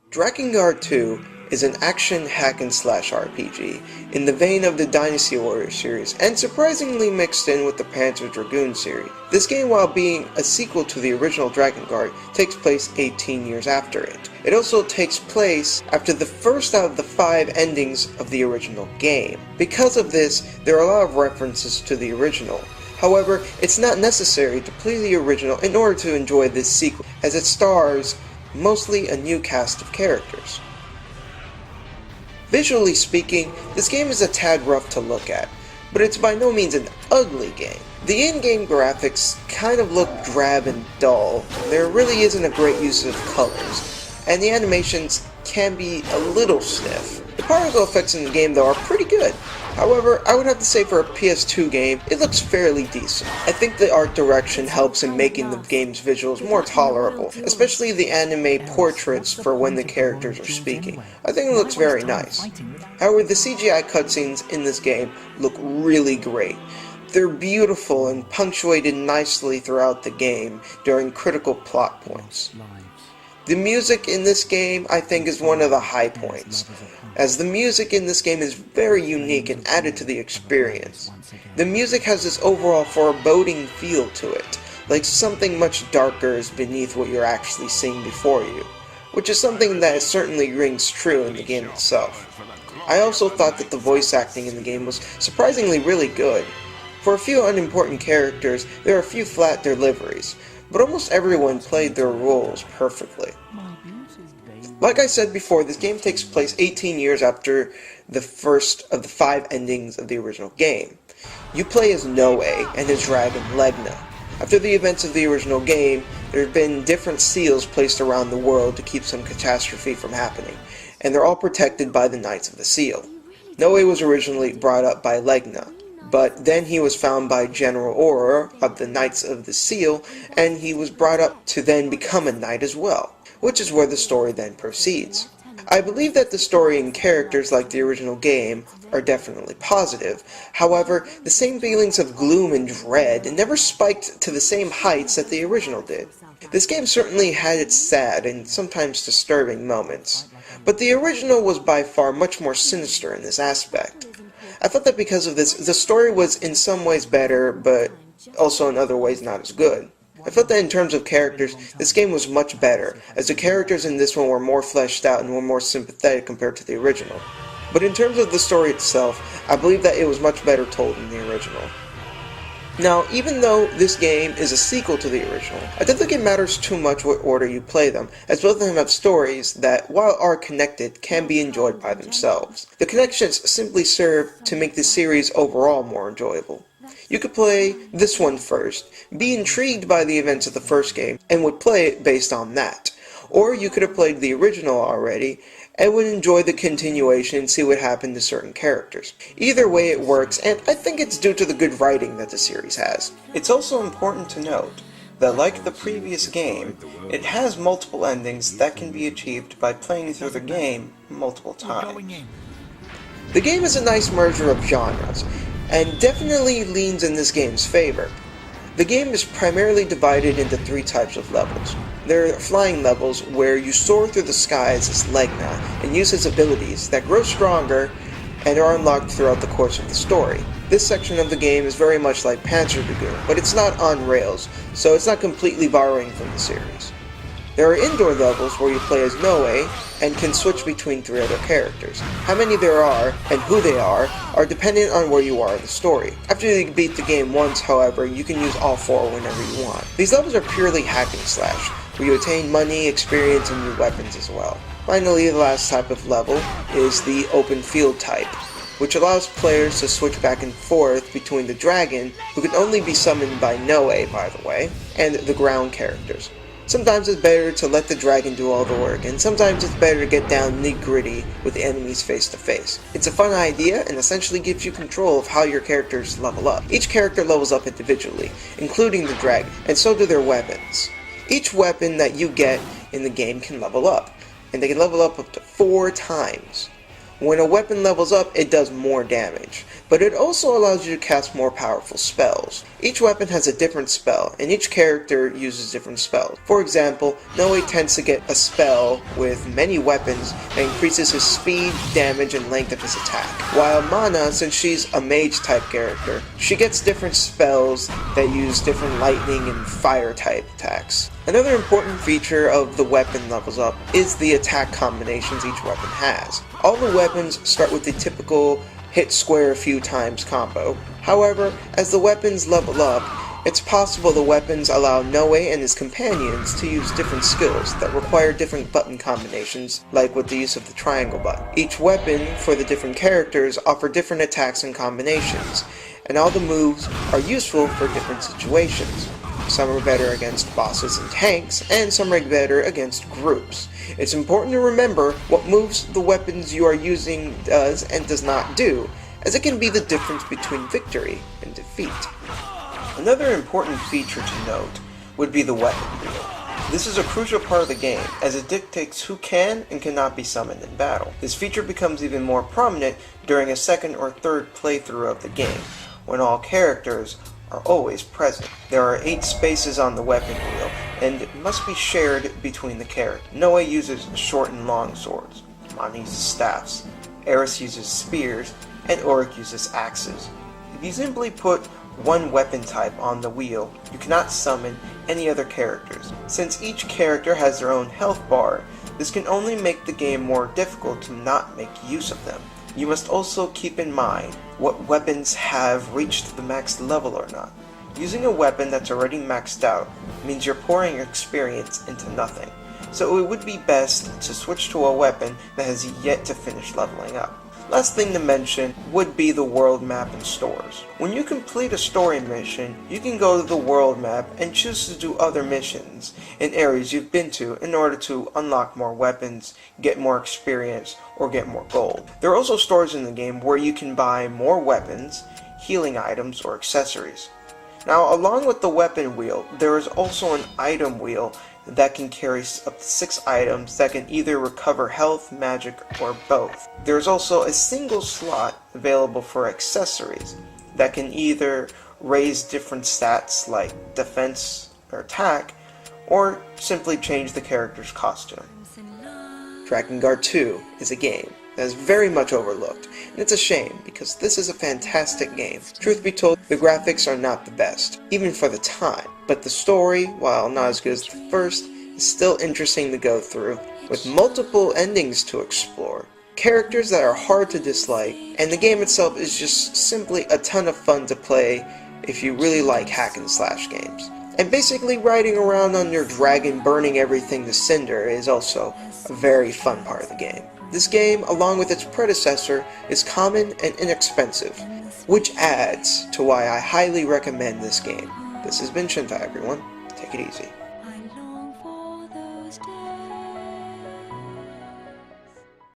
Drakengard 2 is an action hack-and-slash RPG in the vein of the Dynasty Warriors series, and surprisingly mixed in with the Panzer Dragoon series. This game, while being a sequel to the original Drakengard, takes place 18 years after it. It also takes place after the first out of the 5 endings of the original game. Because of this, there are a lot of references to the original. However, it's not necessary to play the original in order to enjoy this sequel, as it stars mostly a new cast of characters. Visually speaking, this game is a tad rough to look at, but it's by no means an ugly game. The in-game graphics kind of look drab and dull, there really isn't a great use of colors, and the animations can be a little stiff. The particle effects in the game though are pretty good. However, I would have to say for a PS2 game, it looks fairly decent. I think the art direction helps in making the game's visuals more tolerable, especially the anime portraits for when the characters are speaking. I think it looks very nice. However, the CGI cutscenes in this game look really great. They're beautiful and punctuated nicely throughout the game during critical plot points. The music in this game, I think, is one of the high points, as the music in this game is very unique and added to the experience. The music has this overall foreboding feel to it, like something much darker is beneath what you're actually seeing before you, which is something that certainly rings true in the game itself. I also thought that the voice acting in the game was surprisingly really good. For a few unimportant characters, there are a few flat deliveries, but almost everyone played their roles perfectly. Like I said before, this game takes place 18 years after the first of the 5 endings of the original game. You play as Noe and his dragon Legna. After the events of the original game, there have been different seals placed around the world to keep some catastrophe from happening, and they're all protected by the Knights of the Seal. Noe was originally brought up by Legna, but then he was found by General Auror of the Knights of the Seal, and he was brought up to then become a knight as well, which is where the story then proceeds. I believe that the story and characters like the original game are definitely positive. However, the same feelings of gloom and dread never spiked to the same heights that the original did. This game certainly had its sad and sometimes disturbing moments, but the original was by far much more sinister in this aspect. I thought that because of this, the story was in some ways better, but also in other ways not as good. I felt that in terms of characters, this game was much better, as the characters in this one were more fleshed out and were more sympathetic compared to the original. But in terms of the story itself, I believe that it was much better told than the original. Now, even though this game is a sequel to the original, I don't think it matters too much what order you play them, as both of them have stories that, while are connected, can be enjoyed by themselves. The connections simply serve to make the series overall more enjoyable. You could play this one first, be intrigued by the events of the first game, and would play it based on that. Or you could have played the original already, and would enjoy the continuation and see what happened to certain characters. Either way it works, and I think it's due to the good writing that the series has. It's also important to note that, like the previous game, it has multiple endings that can be achieved by playing through the game multiple times. The game is a nice merger of genres, and definitely leans in this game's favor. The game is primarily divided into 3 types of levels. There are flying levels where you soar through the skies as Legna and use his abilities that grow stronger and are unlocked throughout the course of the story. This section of the game is very much like Panzer Dragoon, but it's not on rails, so it's not completely borrowing from the series. There are indoor levels where you play as Noe and can switch between 3 other characters. How many there are and who they are dependent on where you are in the story. After you beat the game once, however, you can use all 4 whenever you want. These levels are purely hack and slash, where you attain money, experience, and new weapons as well. Finally, the last type of level is the open field type, which allows players to switch back and forth between the dragon, who can only be summoned by Noe, by the way, and the ground characters. Sometimes it's better to let the dragon do all the work, and sometimes it's better to get down nitty-gritty with the enemies face to face. It's a fun idea and essentially gives you control of how your characters level up. Each character levels up individually, including the dragon, and so do their weapons. Each weapon that you get in the game can level up, and they can level up to 4 times. When a weapon levels up, it does more damage, but it also allows you to cast more powerful spells. Each weapon has a different spell, and each character uses different spells. For example, Noe tends to get a spell with many weapons that increases his speed, damage, and length of his attack. While Mana, since she's a mage type character, she gets different spells that use different lightning and fire type attacks. Another important feature of the weapon levels up is the attack combinations each weapon has. All the weapons start with the typical hit square a few times combo. However, as the weapons level up, it's possible the weapons allow Noe and his companions to use different skills that require different button combinations, like with the use of the triangle button. Each weapon for the different characters offer different attacks and combinations, and all the moves are useful for different situations. Some are better against bosses and tanks, and some are better against groups. It's important to remember what moves the weapons you are using does and does not do, as it can be the difference between victory and defeat. Another important feature to note would be the weapon wheel. This is a crucial part of the game, as it dictates who can and cannot be summoned in battle. This feature becomes even more prominent during a second or third playthrough of the game, when all characters are always present. There are 8 spaces on the weapon wheel, and it must be shared between the characters. Noe uses short and long swords, Mana uses staffs, Eris uses spears, and Auric uses axes. If you simply put one weapon type on the wheel, you cannot summon any other characters. Since each character has their own health bar, this can only make the game more difficult to not make use of them. You must also keep in mind what weapons have reached the max level or not. Using a weapon that's already maxed out means you're pouring experience into nothing, so it would be best to switch to a weapon that has yet to finish leveling up. Last thing to mention would be the world map and stores. When you complete a story mission, you can go to the world map and choose to do other missions in areas you've been to in order to unlock more weapons, get more experience, or get more gold. There are also stores in the game where you can buy more weapons, healing items, or accessories. Now, along with the weapon wheel, there is also an item wheel that can carry up to 6 items that can either recover health, magic, or both. There's also a single slot available for accessories that can either raise different stats like defense or attack, or simply change the character's costume. Drakengard 2 is a game that is very much overlooked, and it's a shame because this is a fantastic game. Truth be told, the graphics are not the best, even for the time, but the story, while not as good as the first, is still interesting to go through, with multiple endings to explore, characters that are hard to dislike, and the game itself is just simply a ton of fun to play if you really like hack and slash games. And basically riding around on your dragon burning everything to cinder is also a very fun part of the game. This game, along with its predecessor, is common and inexpensive, which adds to why I highly recommend this game. This has been Shintai, everyone. Take it easy.